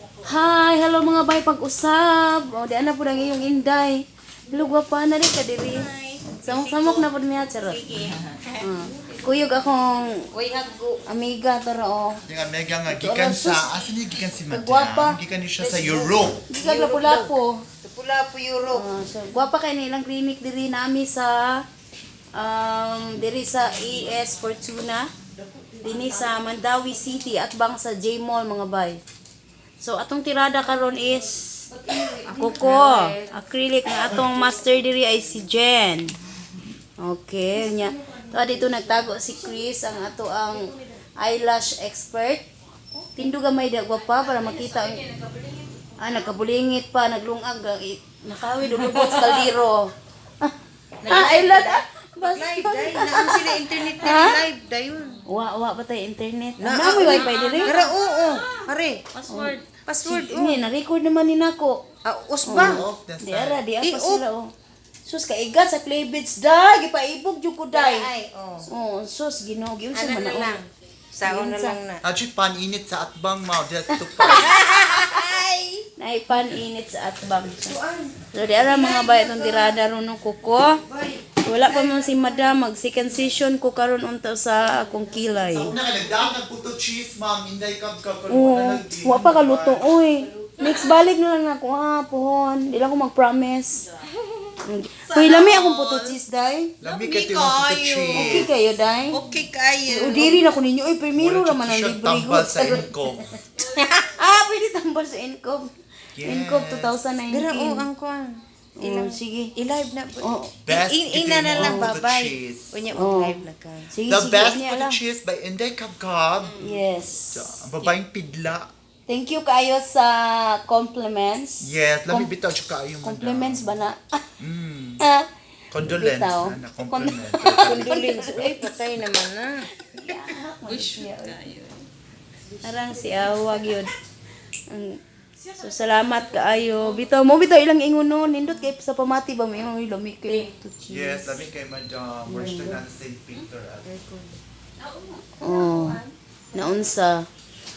Hi, hello mga bay pag-usab. O di ana po nang iyong inday. Hello gwapa na rin ka diri. Samok-samok na po niya charot. Kuyog akong amiga taro. Yung amiga nga gikan sa asa ni gikan si Madam. Gwapa. Gikan ni siya sa Europe. Gikan lapu-lapu. Lapu-lapu Europe. So gwapa kay nilang clinic diri nami sa diri sa ES Fortuna. Dini sa Mandawi City at bang sa J Mall mga bay. So atong tirada karon is kuko, acrylic na atong master diri ay si Jhen. Okay, nya. To dito nagtago si Chris ang ato ang eyelash expert. Tindo gamay da gwapa para makita ang nagkabulingit pa, naglungag, nakawi dulubot sa kaldero. Eyelash Live day na sila internet na live dayon. Wa pa tayo internet. Namoy wifi diri. Pero oo, pare. Password. Ini na-record naman ni nako. Usba. Di ara pa sila oh. Sus kaigat sa Claybits da, gipaibog jud ko dai. Oh, sus Ginoo, giun sa man lang. Saon na lang na. Aji paninit sa atbang mao des tupa. Naipan init sa atbang. So di ara mga bay itong tirada ron ng kuko. Wala pa man si Madam, mag second session ko karon unta sa akong kilay. Sa una ka nagdagan puto cheese ma'am, inday kab Oo, wa pa kaluto oy. Next balik na lang ako ha, pohon. Di lang ako mag-promise. Hoy, lami akong puto cheese dai. Lami kay timong puto Okay cheese. kayo dai. Okay kayo. Udiri na ko ninyo oy, primero ra man ang libre tambal goods. sa income. Pwede tambal sa income. Income 2019. Pero ang kuan. Sige. I-live na. Best Ina na lang puto babay. cheese. Unya mag-live na ka. Sige, The best niya puto lang. cheese by Inday Kabkab. Yes. Ang babaeng pidla. Thank you kayo sa compliments. Yes, lami bitaw siya kaayo man. Compliments ba na? Condolence Bitaw. na compliment. Condolence. Ay, patay naman na. Arang si awag yun. So salamat kaayo. Bitaw mo bitaw ilang ingunon. Nindot kay sa pamati ba may mga lami kay to cheese. Yes, lami kay Madam. Worst na sa St. Peter. Oh. Naunsa.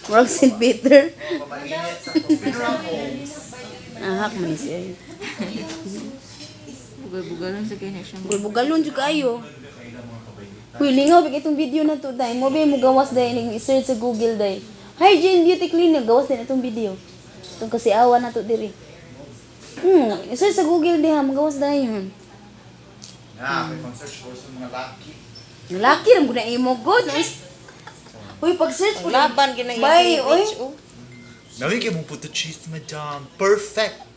Murag St. Peter. Pamainit sa funeral homes. Ahak man siya. Bugal-bugalan sa kanya siya. Bugalon jud kayo. Huy, lingaw big itong video na to dai. Mo ba mo gawas dai ning i-search sa Google dai. Hygeine Beauty Clinic gawas din itong video. Itong kasi awa na to diri. I-search sa Google diha mo gawas dai yun. May pang-search for sa mga laki. Lalaki ram gud na imo god. Uy, pag-search ko Laban ginaya. Bay, oy. Lami kay mong puto cheese, Madam. Perfect.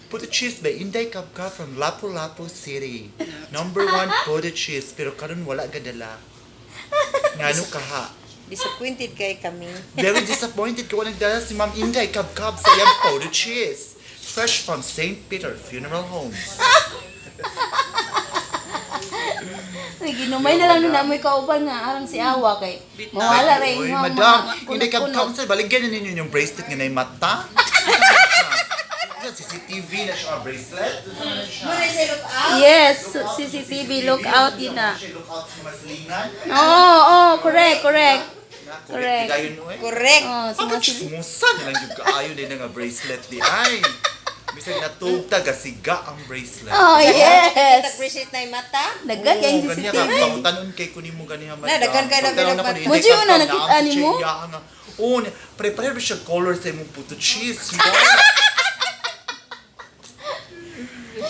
Puto cheese by Inday Kabka from Lapu-Lapu City. Number 1 puto cheese. Pero karon wala gadala. Ngano kaha? Disappointed kay kami. Very disappointed ko nagdala si Ma'am Inday Kabkab sa iyang puto cheese. Fresh from St. Peter Funeral Homes. Uy, ginumay na lang na namoy kauban nga arang si awa kay. Mawala ra Uy, imong Madam, mga Inday Kabkab kunot-kunot. sa baligyan na ninyo yung bracelet nga na yung mata. CCTV na siya bracelet. Yes, CCTV lookout yun na. Lookout sa maslingan. Correct. Correct. Correct. Gayon no eh. Correct. Oh, Ako chismosa na lang yung kaayo din nga bracelet di ay. Bisag natugta gasiga ang bracelet. Oh, yes. Appreciate na yung mata. Dagat yung Ganiya CCTV. ka pangutanon kay kunin mo ganiha man. Na, daghan ka na Pagtanon pinapad- ako ni Mo, Inday Gio, na Kabkab, nakita naam si ni mo? Chia nga. Oo, prepare siya color sa imong puto cheese.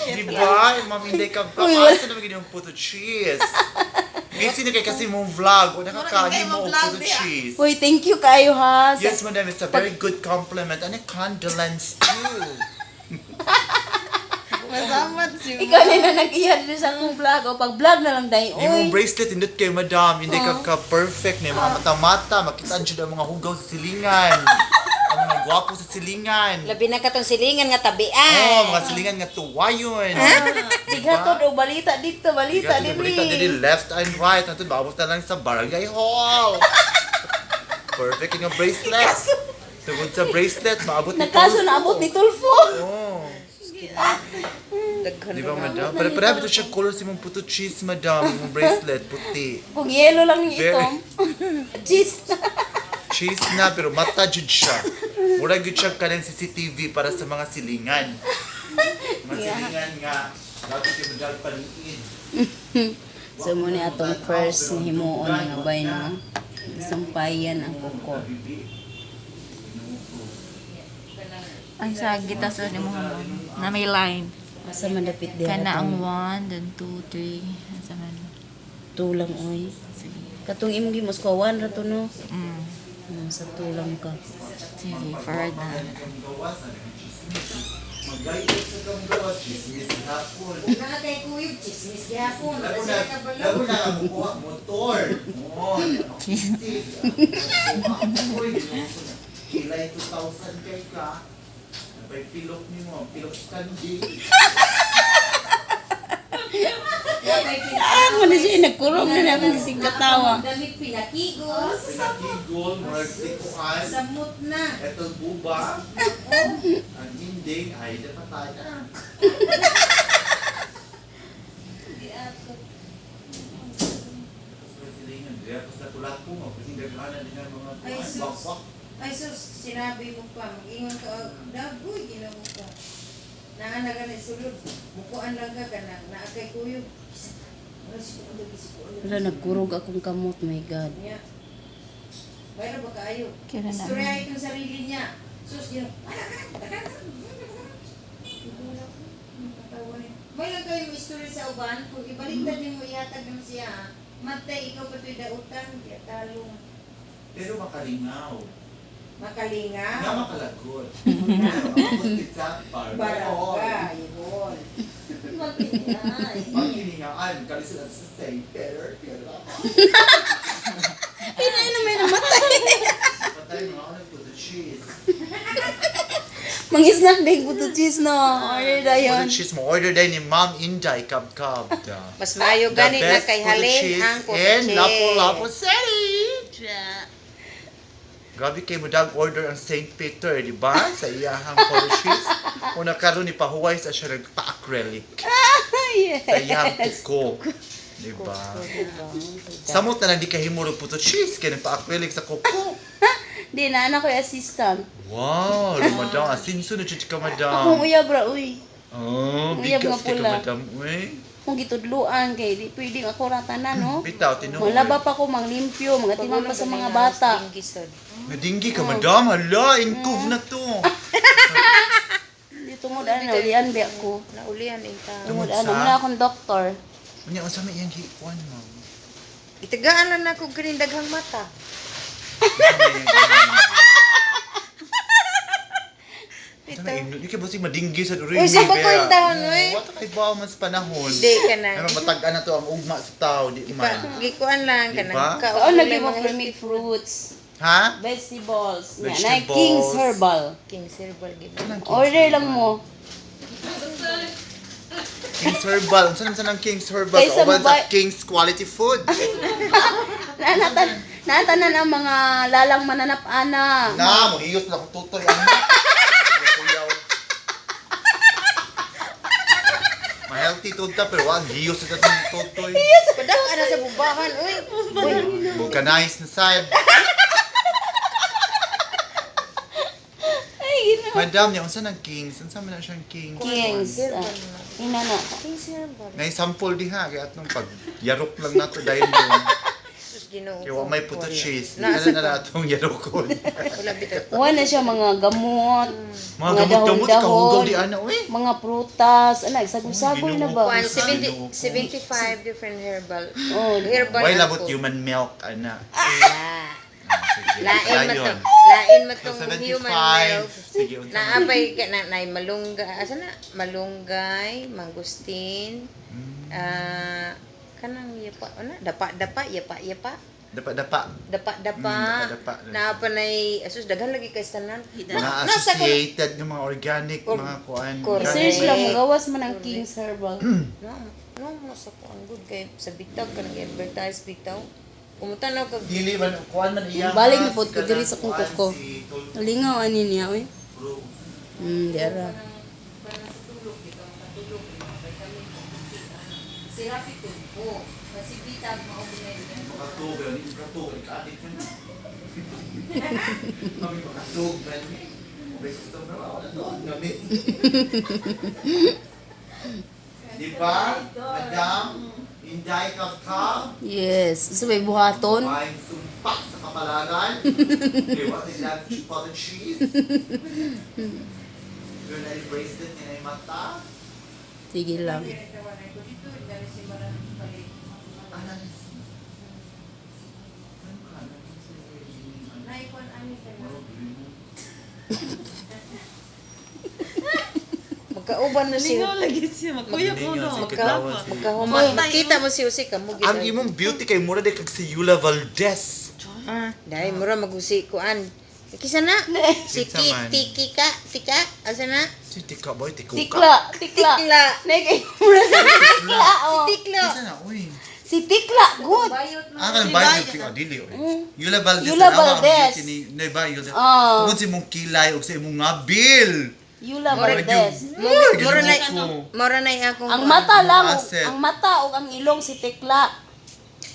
Diba? Ma'am Inday Kabkab, asa naman ganyan yung puto cheese? Busy na kay kasi mong vlog o nakakain mo o puto cheese. Uy, thank you kayo ha. Yes, madam, it's a very good compliment and a condolence too. Masamat si Ikaw na nag-iya dito sa akong vlog. O, pag-vlog na lang dahil. Yung Uy, bracelet, indot kay madam, hindi ka perfect na yung mga mata-mata, makitaan siya ang mga hugaw sa silingan. Ang mga gwapo sa silingan. Labi na katong silingan nga tabian. Oh, mga silingan nga tuwayon. tiga to do balita dito, balita Balita diri. dili left and right. Nato babot na lang sa barangay hall. Perfect yung bracelet. Tungod sa bracelet, maabot ni Nakaso na abot ni Tulfo. Oh. Daghan Di ba, madam? Para ito siya color si mong puto cheese, madam. Yung bracelet, puti. Kung yellow lang yung Very- itom. Cheese. Cheese na, pero mata jud siya. Mura jud siya kanang CCTV para sa mga silingan. Mga silingan nga, dapat yung madal paniid. So muna atong first himuon mga bay no. Sampayan ang kuko. Ang sagit sa ni mo na may line. Asa madapit din. Kana ang 1, then 2, 3. Asa man. Tulang oy. Sige. Katong imong gimos ko 1 ra to no. Mm. Sa tulang ka. Sige, forward na. Mag-guide sa kamgawa, chismis hapon. Nga kay kuyog chismis gyapon. Lago na ang bukuha, motor. Kilay 2,000 kay ka. Napay pilok ni mo, pilok standi. Ako na siya nagkurong na naman si katawa. Damit pinakigos. Pinakigol, murag sikuan. Samot na. Etong buba. Ang hinding, ay dapat tayo. Tapos natulat po mo, kasi gagana din ang mga Ay, sus. bakwak. Ay sus, sinabi mo pa, mag-ingon ka, dagoy, ginawa ka. Naanaga na sulod, mukuan lang ka na, naakay kuyog. Wala nagkurog akong kamot, my God. Niya. Mayroon ba kayo? Kira na. Istorya itong sarili niya. Sus, ginawa, may lang kayong istorya sa uban, kung ibaliktad niyo mo, ihatag naman siya, matay, ikaw pa ito'y dautan, kaya talong. Pero makalingaw. Makalinga. Nga makalagot. Ang sa Barangay, yun. Magpinay. Pagkilingaan, kalisulat sa say, better, pero Pinay na may namatay. patay mga ako nagputo cheese. Mang-snack din po to cheese no. Order na yun. Puto cheese mo, order din ni Ma'am Inday, kab-kab. Mas maayo The gani na best kay puto Halin cheese ang puto in cheese. Lapu-Lapu City. Grabe kayo mo order ang St. Peter, di ba? Sa iyahang puto cheese. Una karon ni pahuway sa siya nagpa-acrylic. Sa iyahang kuko. Di ba? Samot na lang di kahimuro puto cheese, kaya nagpa-acrylic sa kuko. Di na anak ko yung assistant. Wow, madam. Asinso na chich ka, Akong madam. uyab ra uy. Oh, Uyab bigas nga ka, pula. madam. Uy. Kung gitudluan kay di pwedeng ako ratanan no. Bitaw, tinuod. Malaba pa ko manglimpyo, mga timang pa sa mga bata. Nadinggi ka, madam. Hala, improve na to. Dito mo daan na ulian bi ako. Naulian ita. Tungod Tungod ano sa- muna akong doktor. Unya, unsa may iyang hikuan, ma'am? Itagaan lang na ko daghang mata. Unsa may imno? Di ka basig madinggi sa duri. Uy, sa pakwentahan, uy. Wata kay ba mas panahon. Di ka na. Ay, matag-an na to ang ugma sa tao, di man. Gikuan lang ka Diba? na. Kaon lagi mo creamy fruits, Ha? vegetables, nga na Vegetables. King's Herbal. King Cerebral gid. Order lang mo. King's Herbal. Unsa man ang King's Herbal? Kaysa Kauban sa mabay- King's Quality Food. Natanan ang mga lalang mananap-ana. Na, mohiyos na akong tutoy. Ano? Kuyaw. Ma-healthy to ta, pero ang hiyos na tatong tutoy. Padak ana sa bubahan, uy. Vulcanized na side. Ay, gina. Madam, niya, unsa ng Kings? Unsa man na siyang Kings? Kings. Ina na. King Cerebral. Nay sample diha kay atong pag yarok lang nato dahil mo. Sus Ginoo. Kay wa may puto cheese. Nasa Kana na atong yarokon. wala bitaw. Kuha na siya mga gamot, Mga gamot-gamot kahugaw di ana uy. mga prutas, ana, sagol-sagol na ba? Kuan Ginoo ko. 75 different herbal. Oh, Herbal. Why na labot to. human milk ana. Ah. Sige. Lain man to. Dayon. Lain man So, tong 75. human milk. Sige, unsa man. Naapay ka na malunggay, asa na? Malunggay, mangustin, kanang yapa, ano? Dapa-dapa, yapa-yapa. Dapa-dapa. Dapa-dapa. Dapa-dapa. Naapanay, asus daghan lagi kay tanan. Mga associated ng mga organic, mga kuan. Correct. Search lang mo, gawas man ang King's Herbal. No, sa kuan good kay sa bitag kanang advertise bitaw. Pumunta na kag Dili man kuan man iya. Balik na pod ko diri sa kong kuko. Lingaw ani niya, oy. Diara. Sirapi tubo. Masibitag, maubinay. Makatog, yun. Hindi makatog. Ikaadit mo na. Kami makatog, man. May gusto na ako. Nanood kami. Di ba? Madam, Inday Kapkab. Yes. So may buhaton. Maing sumpak sa kapalaran. Diba? Nilang for the cheese. Yun na yung bracelet niya na yung mata. Sige lang. Pinagtawanan ko dito, dahil si Marang palit. Naikuan ani ka na. Magkauban na siya. lagi siya. Magkuyap mo no. Magkahuman. Makita mo si Jose ka mo Ang imong beauty kay mura de kag si Yula Valdez. Dahil mura magusi kuan. Kisa na? Si Kinsa man? Tika, asa na? Si Tika boy, Tikuka. Tikla. Tikla. Tikla. Nagay mura sa tikla. Oh. Tikla. Kisa na, uy. Si Tikla. Good. Bayot mo. Kanang bayo Tika dili oy. Yula Valdez. Yula ang ama ang Valdez. beauty ni Nay ba Yula. Oh. Tungod si mong kilay ug sa imong ngabil. Yula Valdez. Mura na ko. mura na akong Ang mata lang. Asset. Ang mata o ang ilong si Tikla.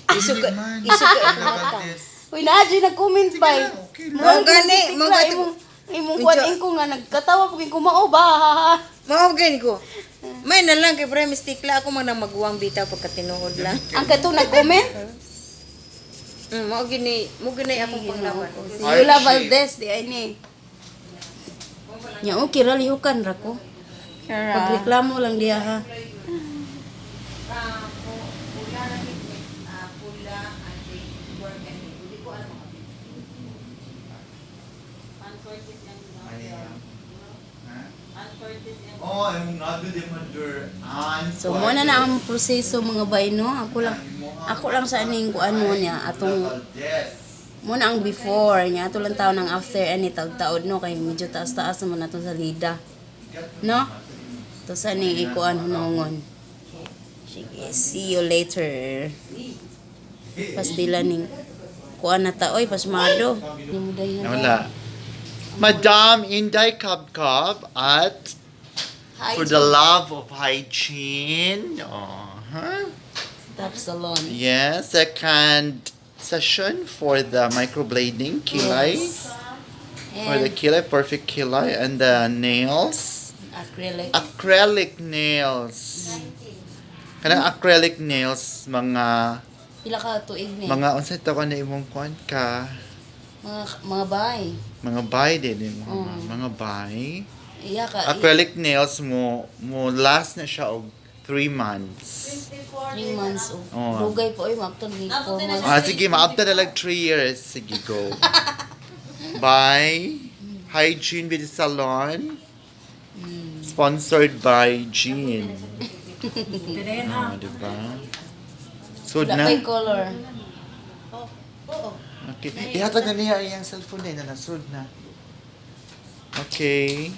isuka Man. isuka Yula ang mata. Valdez. Uy, na-adyo nag-comment ba? Okay Mao gani, Tikla, mga imong kuwain ko nga, nagkatawa ko kumao ba? Mao gani ko. May na lang kay Premis Tikla ako man nang maguwang bitaw pagkatinuod lang. Ang kato nag-comment? Mao gini akong panglawan. Si Yula Valdez, di ay ni. Nya okay ra lihukan ra ko. Pagreklamo lang diya ha. Pula na hit. Pula and work and hindi ko alam mga Oh, yung ngabil di mother. So mo na ang proseso mga bay no. Ako lang sa aning kuan mo niya atong mo na ang before niya ato lang taon ang after any taud-taod no kay medyo taas-taas naman nato sa lida. No? To sa ning ikuan hunongon. Sige, see you later. Pastila ning kuan na ta oy pasmado. Wala. Madam Inday Kabkab at for the love of hygiene. Top salon. Yes, second session for the microblading kilay. For the And kilay, perfect kilay, and the nails. acrylic. Acrylic nails. Kanang acrylic nails, mga Pila ka tuig ni? unsay tawag na imong kuan ka? Mga bay. Mga bay din mo. Mm. Mga bay. Iya ka. Acrylic nails mo last na siya og 3 months. 3 months o. Oh. Dugay po, mapton ni 4 months. Sige, maabta na lang 3 years. Sige, go. By Hygeine Beauty Salon. Sponsored by Jean. Diba? Sud na. Dapay color. Okay. Ihatag na niya iyang cellphone din na nasud na. Okay.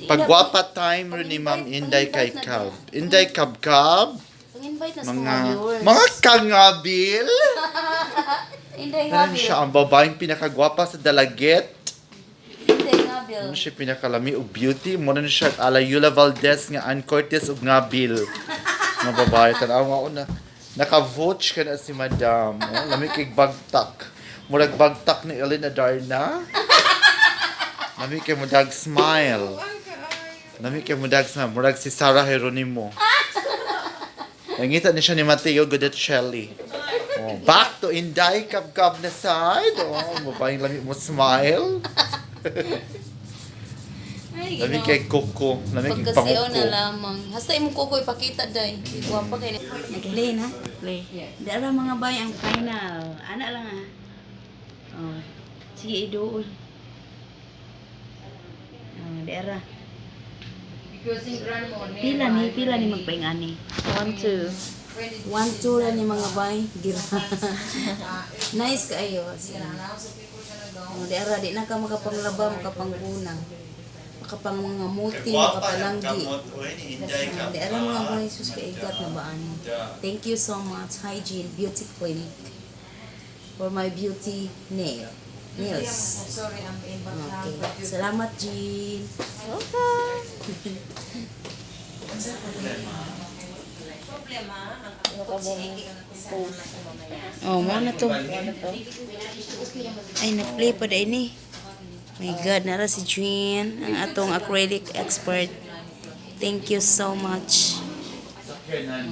Pagwapa time rin ni Ma'am Inday kay Kab. Inday Kabkab. Pang-invite na sa Mga mga viewers. mga kangabil. Inday Ganun Ngabil. siya ang babaeng pinakagwapa sa Dalaget. Inday Ngabil. Ano siya pinakalami o beauty. Muna na siya ala Yula Valdez nga Ann Cortez ug Ngabil. Mga babae. Tanaw nga una. Naka-vote ka na si Madam. Oh, lami kay bagtak. Murag bagtak ni Elena Darna. Lami kay mudag smile. Lami kay mudag smile. Murag si Sarah Geronimo. Nangita ni siya ni Mateo Godecelli. Oh, back to Inday Kabkab na side. Oh, babaeng lami mo smile. Ay, Lami ginawa. kay Kuko. Lami kay Pagkasiyaw na Panguko. lamang. Hasta imong kuko ipakita day. Guwapa kay ni. Naglay na. Play. Dara mga bay ang final. Ana lang ah. Oh. Sige iduol. Oh, dara. Because in grandma, Pila ni magpaingani. 1 2. 1 2 ra ni mga bay. Gira. Nice kaayo. Oh, dara di na ka makapanglaba, makapanggunang. Makapang mga muti, makapalanggi. Di alam mga bay, sus kaigat na baan. Thank you so much, Hygeine Beauty Clinic, for my beauty nails. sorry, I'm in Okay. Salamat, Jean. Okay. Oh, mo na to. Ay, nag-play pa dahil ni. My God, nara si Jhen, ang atong acrylic expert. Thank you so much. Okay, nan.